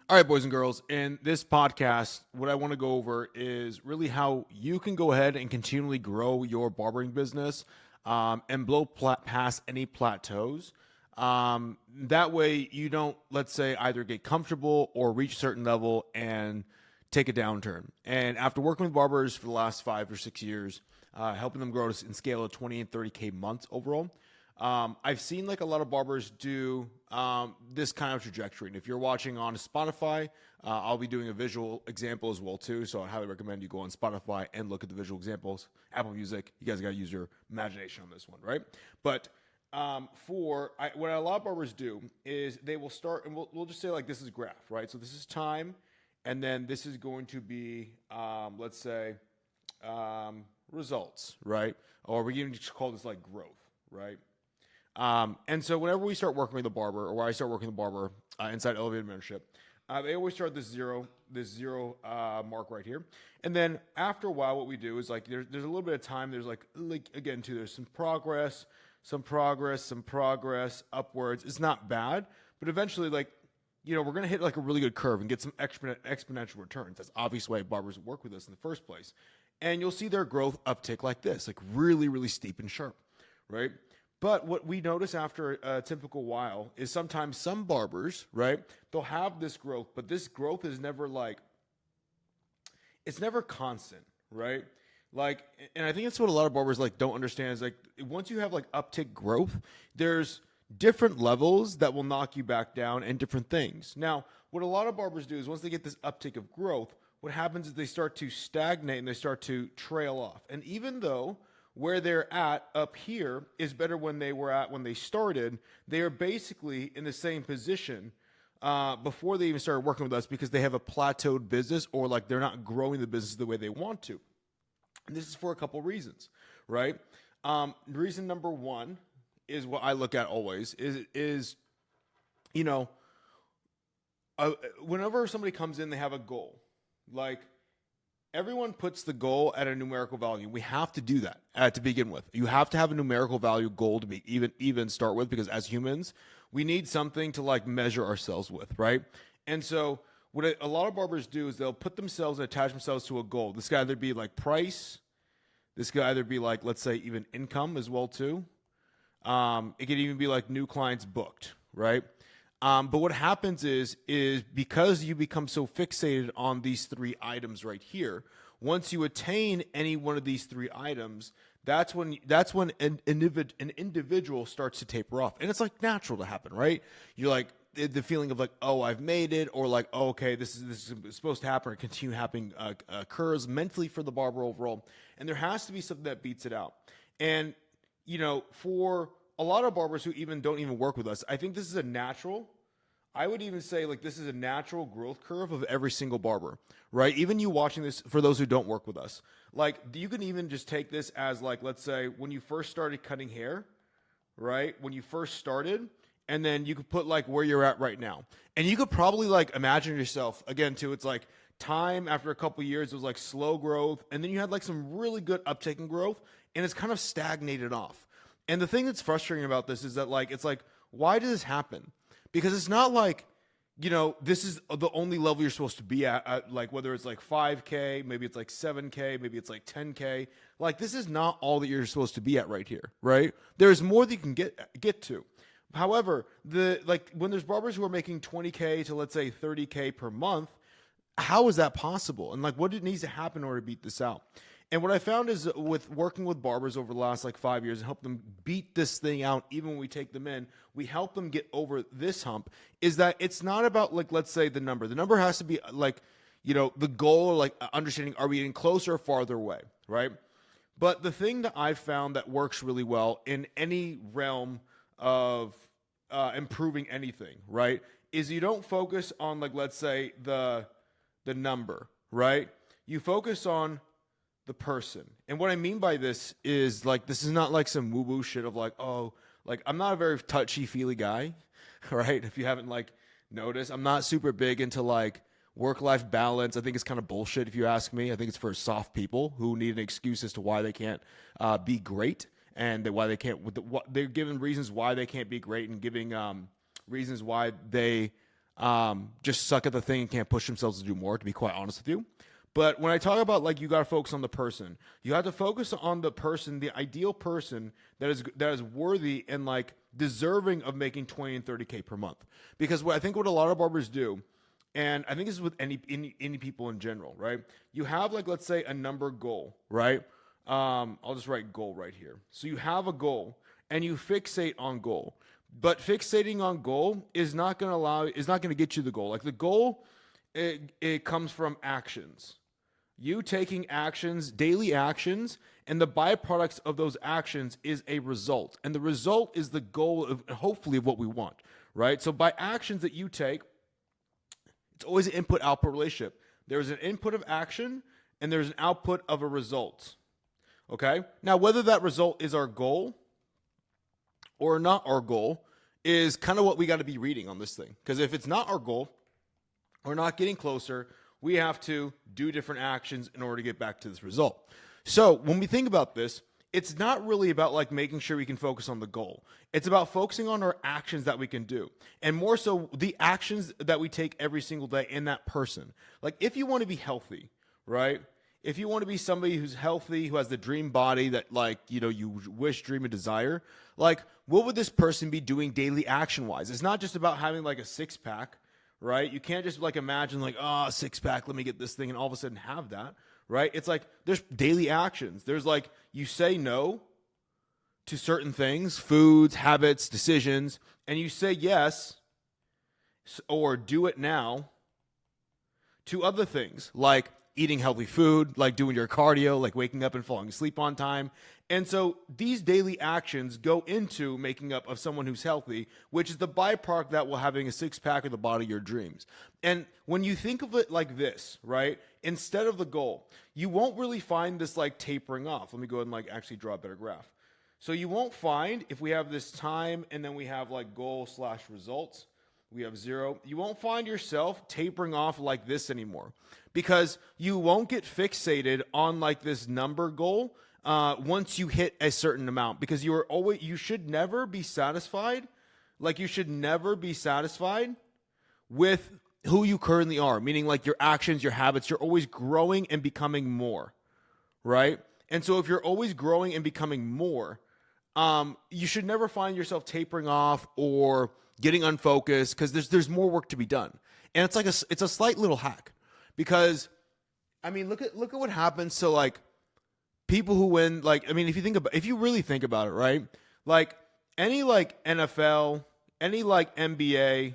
All right, boys and girls, in this podcast, what I want to go over is really how you can go ahead and continually grow your barbering business and blow past any plateaus. That way, you don't, let's say, either get comfortable or reach a certain level and take a downturn. And after working with barbers for the last 5 or 6 years, helping them grow and scale to 20 and 30K months overall, I've seen like a lot of barbers do this kind of trajectory. And if you're watching on Spotify, I'll be doing a visual example as well too. So I highly recommend you go on Spotify and look at the visual examples. Apple Music, you guys got to use your imagination on this one, right? But what a lot of barbers do is they will start, and we'll just say like this is graph, right? So this is time, and then this is going to be, let's say, results, right? Or we can just call this like growth, right? And so whenever we start working with a barber, or I start working with a barber inside elevated membership, they always start this zero mark right here. And then after a while, what we do is like there's a little bit of time. There's like again too. There's some progress upwards. It's not bad, but eventually we're gonna hit like a really good curve and get some exponential returns. That's obviously why barbers work with us in the first place. And you'll see their growth uptick like this, like really, really steep and sharp, right? But what we notice after a typical while is sometimes some barbers, right, they'll have this growth, but this growth is never it's never constant, right? And I think that's what a lot of barbers don't understand is once you have uptick growth, there's different levels that will knock you back down and different things. Now, what a lot of barbers do is once they get this uptick of growth, what happens is they start to stagnate and they start to trail off. And even though where they're at up here is better when they were at when they started, they are basically in the same position before they even started working with us because they have a plateaued business or they're not growing the business the way they want to. And this is for a couple reasons, right? Reason number one is what I look at always is whenever somebody comes in, they have a goal. Everyone puts the goal at a numerical value. We have to do that to begin with. You have to have a numerical value goal to be even start with because as humans, we need something to measure ourselves with, right? And so what a lot of barbers do is they'll put themselves and attach themselves to a goal. This could either be price. This could either be let's say even income as well too. It could even be new clients booked, right? But what happens is because you become so fixated on these three items right here, once you attain any one of these three items, that's when an individual starts to taper off. And it's natural to happen, right? You're the feeling of oh, I've made it, or oh, okay, this is supposed to happen or continue happening occurs mentally for the barber overall. And there has to be something that beats it out. And, for a lot of barbers who don't even work with us, I think this is I would even say this is a natural growth curve of every single barber, right? Even you watching this, for those who don't work with us, you can even just take this as let's say when you first started cutting hair, right? When you first started, and then you could put where you're at right now. And you could probably imagine yourself again too. It's time after a couple years, it was slow growth. And then you had some really good uptake in growth and it's kind of stagnated off. And the thing that's frustrating about this is that it's why does this happen? Because it's not this is the only level you're supposed to be at whether it's 5K, maybe it's 7K, maybe it's 10K. This is not all that you're supposed to be at right here, right? There's more that you can get to. However, when there's barbers who are making 20K to let's say 30K per month, how is that possible? And what needs to happen in order to beat this out? And what I found is with working with barbers over the last 5 years and help them beat this thing out, even when we take them in, we help them get over this hump, is that it's not about let's say the number. The number has to be the goal, understanding, are we getting closer or farther away, right? But the thing that I've found that works really well in any realm of improving anything, right, is you don't focus on let's say the number, right? You focus on the person. And what I mean by this is this is not some woo-woo shit of I'm not a very touchy-feely guy, right? If you haven't noticed, I'm not super big into work-life balance. I think it's kind of bullshit if you ask me. I think it's for soft people who need an excuse as to why they can't be great and why they can't. They're giving reasons why they can't be great and giving reasons why they just suck at the thing and can't push themselves to do more, to be quite honest with you. But when I talk about like you got to focus on the person, you have to focus on the person, the ideal person that is worthy and like deserving of making 20 and 30K per month. Because what I think what a lot of barbers do, and I think this is with any people in general, right? You have like, let's say a number goal, right? I'll just write goal right here. So you have a goal and you fixate on goal, but fixating on goal is not going to get you the goal. Like the goal, it comes from actions. You taking actions, daily actions, and the byproducts of those actions is a result. And the result is the goal of hopefully of what we want, right? So by actions that you take, it's always an input-output relationship. There's an input of action and there's an output of a result. Okay? Now, whether that result is our goal or not our goal is kind of what we got to be reading on this thing. Because if it's not our goal, we're not getting closer, we have to do different actions in order to get back to this result. So when we think about this, it's not really about like making sure we can focus on the goal. It's about focusing on our actions that we can do. And more so the actions that we take every single day in that person. Like if you want to be healthy, right? If you want to be somebody who's healthy, who has the dream body that like, you know, you wish, dream, and desire, like what would this person be doing daily action-wise? It's not just about having like a six-pack, right? You can't just like imagine like, oh, six-pack, let me get this thing and all of a sudden have that, right? It's like there's daily actions. There's like you say no to certain things, foods, habits, decisions, and you say yes or do it now to other things like eating healthy food, like doing your cardio, like waking up and falling asleep on time. And so these daily actions go into making up of someone who's healthy, which is the byproduct that will having a six-pack of the body of your dreams. And when you think of it like this, right, instead of the goal, you won't really find this like tapering off. Let me go ahead and like actually draw a better graph. So you won't find if we have this time and then we have like goal / results, we have 0. You won't find yourself tapering off like this anymore because you won't get fixated on like this number goal once you hit a certain amount because you should never be satisfied. Like you should never be satisfied with who you currently are, meaning like your actions, your habits. You're always growing and becoming more, right? And so if you're always growing and becoming more, you should never find yourself tapering off or getting unfocused because there's more work to be done. And it's like it's a slight little hack because I mean look at what happens to like people who win, like I mean if you really think about it, right? Like any like NFL, any like NBA,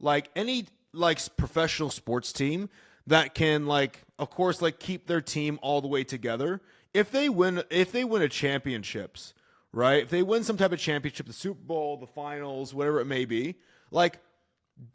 like any like professional sports team that can like of course like keep their team all the way together, if they win a championships, right? If they win some type of championship, the Super Bowl, the finals, whatever it may be, like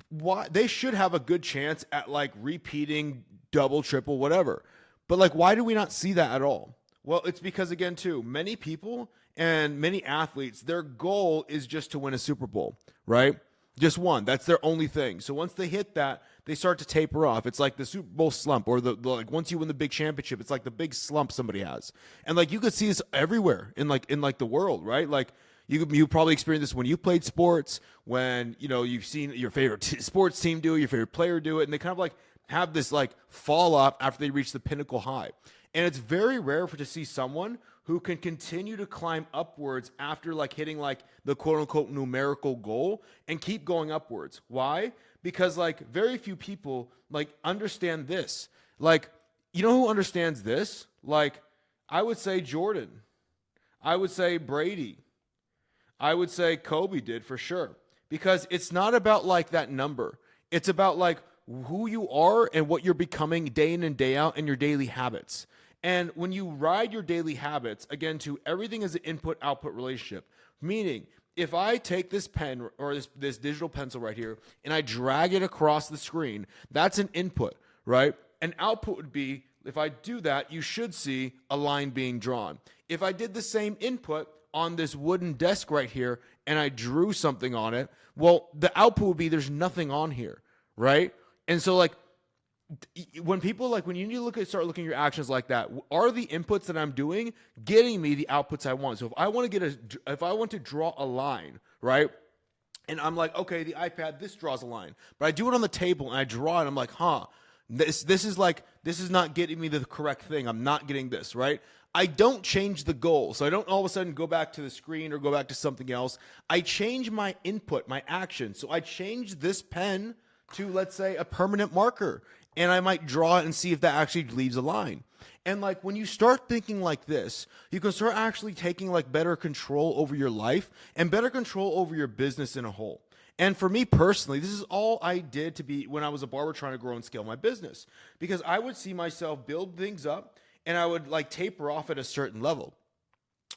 why they should have a good chance at like repeating double, triple, whatever. But like, why do we not see that at all? Well, it's because again, too, many people and many athletes, their goal is just to win a Super Bowl, right? Just one. That's their only thing. So once they hit that, they start to taper off. It's like the Super Bowl slump, or the like once you win the big championship, it's like the big slump somebody has. And like you could see this everywhere in the world, right? Like you probably experienced this when you played sports, when you know you've seen your favorite sports team do it, your favorite player do it, and they kind of like have this like fall off after they reach the pinnacle high. And it's very rare to see someone who can continue to climb upwards after like hitting like the quote unquote numerical goal and keep going upwards. Why? Because like very few people like understand this. Like, you know who understands this? Like, I would say Jordan. I would say Brady. I would say Kobe did for sure. Because it's not about like that number. It's about like who you are and what you're becoming day in and day out in your daily habits. And when you ride your daily habits, again, to everything is an input-output relationship, meaning if I take this pen or this digital pencil right here and I drag it across the screen, that's an input, right? An output would be, if I do that, you should see a line being drawn. If I did the same input on this wooden desk right here and I drew something on it, well, the output would be there's nothing on here, right? And so like, when you need to start looking at your actions like that, are the inputs that I'm doing getting me the outputs I want? So if I want to draw a line, right? And I'm like, okay, the iPad, this draws a line. But I do it on the table and I draw it. And I'm like, this is not getting me the correct thing. I'm not getting this, right? I don't change the goal. So I don't all of a sudden go back to the screen or go back to something else. I change my input, my action. So I change this pen to, let's say, a permanent marker. And I might draw it and see if that actually leaves a line. And like when you start thinking like this, you can start actually taking like better control over your life and better control over your business in a whole. And for me personally, this is all I did to be when I was a barber trying to grow and scale my business, because I would see myself build things up and I would like taper off at a certain level.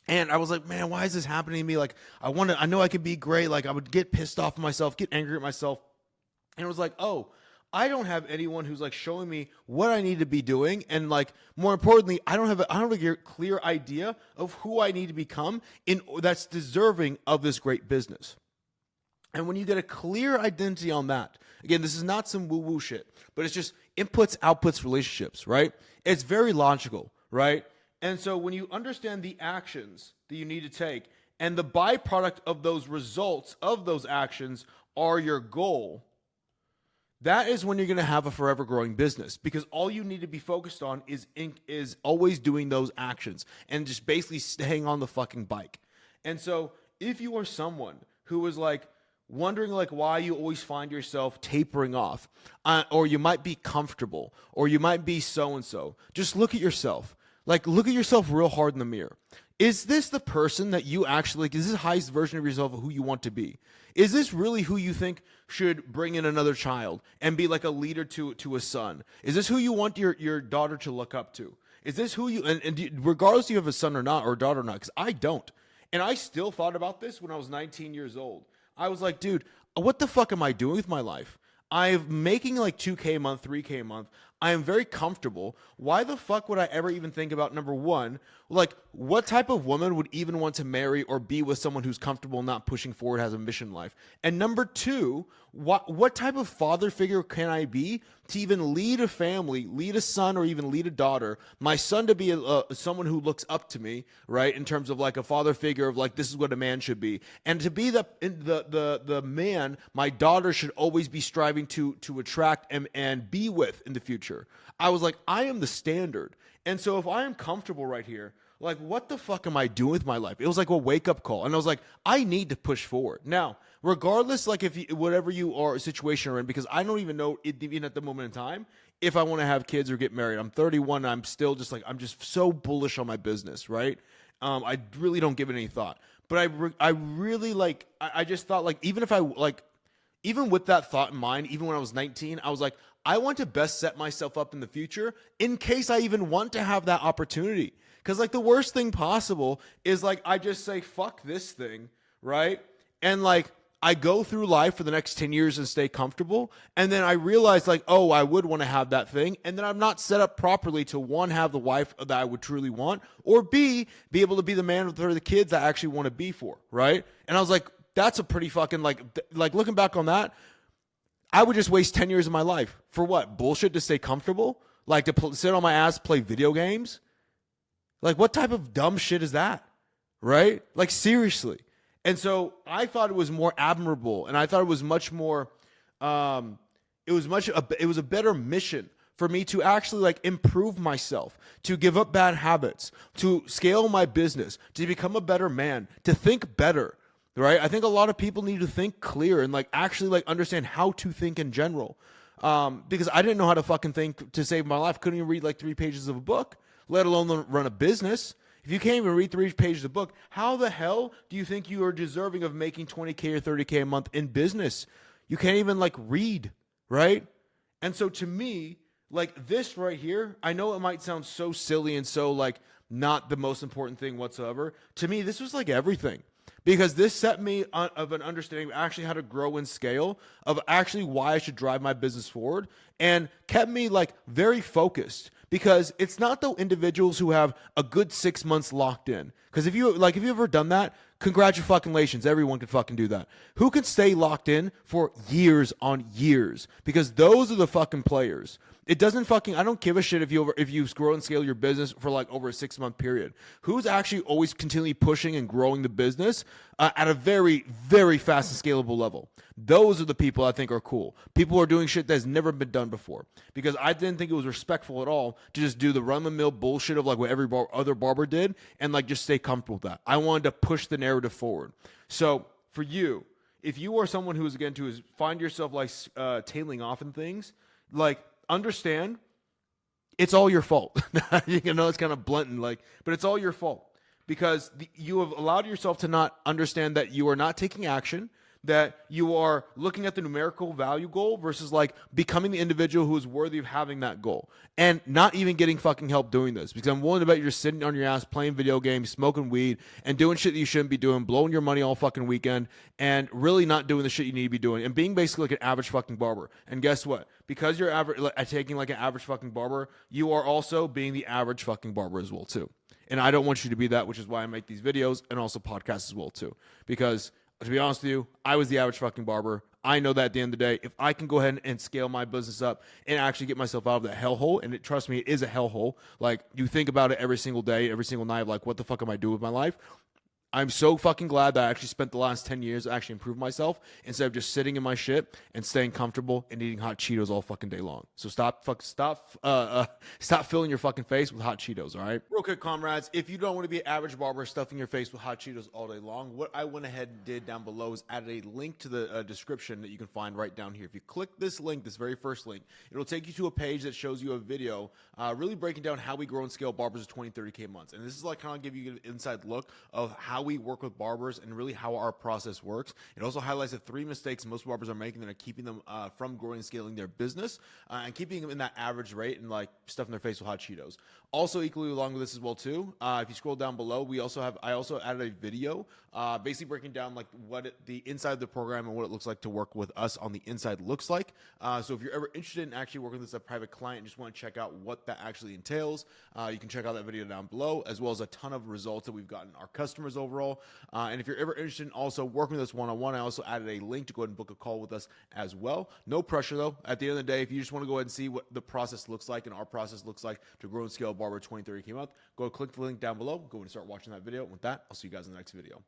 And I was like, man, why is this happening to me? Like, I know I could be great. Like I would get pissed off at myself, get angry at myself. And it was like, oh, I don't have anyone who's like showing me what I need to be doing. And like, more importantly, I don't have a clear idea of who I need to become that's deserving of this great business. And when you get a clear identity on that, again, this is not some woo-woo shit, but it's just inputs, outputs, relationships, right? It's very logical, right? And so when you understand the actions that you need to take and the byproduct of those results of those actions are your goal, that is when you're going to have a forever growing business, because all you need to be focused on is always doing those actions and just basically staying on the fucking bike. And so if you are someone who is like wondering like why you always find yourself tapering off, or you might be comfortable, or you might be so-and-so, just look at yourself. Like, look at yourself real hard in the mirror. Is this the person that you actually, like, is this the highest version of yourself of who you want to be? Is this really who you think should bring in another child and be like a leader to a son? Is this who you want your daughter to look up to? Is this who regardless if you have a son or not, or a daughter or not, because I don't. And I still thought about this when I was 19 years old. I was like, dude, what the fuck am I doing with my life? I'm making like 2K a month, 3K a month. I am very comfortable. Why the fuck would I ever even think about, number one, like what type of woman would even want to marry or be with someone who's comfortable, not pushing forward, has a mission in life? And number two, what type of father figure can I be to even lead a family, lead a son, or even lead a daughter? My son to be someone who looks up to me, right, in terms of like a father figure of like this is what a man should be, and to be the man my daughter should always be striving to attract and be with in the future. I was like, I am the standard. And so if I am comfortable right here, like what the fuck am I doing with my life? It was like a wake-up call. And I was like, I need to push forward. Now, regardless, like if you, whatever you are, situation you're in, because I don't even know, even at the moment in time, if I want to have kids or get married. I'm 31 and I'm still just like, I'm just so bullish on my business, right? I really don't give it any thought. But I really like, I just thought like, even if I like, even with that thought in mind, even when I was 19, I was like, I want to best set myself up in the future in case I even want to have that opportunity. Because like the worst thing possible is like I just say, fuck this thing, right? And like I go through life for the next 10 years and stay comfortable. And then I realize like, oh, I would want to have that thing. And then I'm not set up properly to one, have the wife that I would truly want, or B, be able to be the man for the kids I actually want to be for, right? And I was like, that's a pretty fucking like looking back on that, I would just waste 10 years of my life for what? Bullshit to stay comfortable? Like to sit on my ass, play video games? Like what type of dumb shit is that? Right? Like seriously. And so I thought it was more admirable, and I thought it was much more, it was a better mission for me to actually like improve myself, to give up bad habits, to scale my business, to become a better man, to think better. Right? I think a lot of people need to think clear and like actually like understand how to think in general. Because I didn't know how to fucking think to save my life. Couldn't even read like 3 pages of a book, let alone run a business. If you can't even read 3 pages of a book, how the hell do you think you are deserving of making 20K or 30K a month in business? You can't even like read, right? And so to me, like this right here, I know it might sound so silly and so like not the most important thing whatsoever. To me, this was like everything. Because this set me of an understanding of actually how to grow and scale, of actually why I should drive my business forward, and kept me like very focused. Because it's not the individuals who have a good 6 months locked in. Because if you ever done that, Congratulations. Everyone can fucking do that. Who can stay locked in for years on years? Because those are the fucking players. It doesn't fucking, I don't give a shit if you grow and scale your business for like over a 6-month period. Who's actually always continually pushing and growing the business at a very, very fast and scalable level? Those are the people I think are cool. People who are doing shit that's never been done before. Because I didn't think it was respectful at all to just do the run-of-the-mill bullshit of like what every other barber did and like just stay comfortable with that. I wanted to push the narrative forward. So for you, if you are someone who is again to find yourself like tailing off in things, like understand it's all your fault. You know, it's kind of blunt and like, but it's all your fault because you have allowed yourself to not understand that you are not taking action, that you are looking at the numerical value goal versus like becoming the individual who is worthy of having that goal and not even getting fucking help doing this. Because I'm willing to bet you're sitting on your ass playing video games, smoking weed, and doing shit that you shouldn't be doing, blowing your money all fucking weekend, and really not doing the shit you need to be doing, and being basically like an average fucking barber. And guess what? Because you're average, like, taking like an average fucking barber, you are also being the average fucking barber as well too. And I don't want you to be that, which is why I make these videos and also podcasts as well too. Because to be honest with you, I was the average fucking barber. I know that at the end of the day, if I can go ahead and scale my business up and actually get myself out of that hellhole, and trust me, it is a hellhole. Like, you think about it every single day, every single night, like, what the fuck am I doing with my life? I'm so fucking glad that I actually spent the last 10 years to actually improve myself instead of just sitting in my shit and staying comfortable and eating hot Cheetos all fucking day long. So stop filling your fucking face with hot Cheetos, all right? Real quick, comrades, if you don't want to be an average barber stuffing your face with hot Cheetos all day long, what I went ahead and did down below is added a link to the description that you can find right down here. If you click this link, this very first link, it'll take you to a page that shows you a video really breaking down how we grow and scale barbers of 20, 30K months. And this is like kind of give you an inside look of how we work with barbers and really how our process works. It also highlights the 3 mistakes most barbers are making that are keeping them from growing and scaling their business and keeping them in that average rate and like stuffing their face with hot Cheetos. Also equally along with this as well too, if you scroll down below, I also added a video basically breaking down like what the inside of the program and what it looks like to work with us on the inside looks like. So if you're ever interested in actually working with a private client and just want to check out what that actually entails, you can check out that video down below, as well as a ton of results that we've gotten our customers overall. And if you're ever interested in also working with us one-on-one, I also added a link to go ahead and book a call with us as well. No pressure though. At the end of the day, if you just want to go ahead and see what the process looks like and our process looks like to grow and scale barber 20, 30K month, go click the link down below, go and start watching that video. And with that, I'll see you guys in the next video.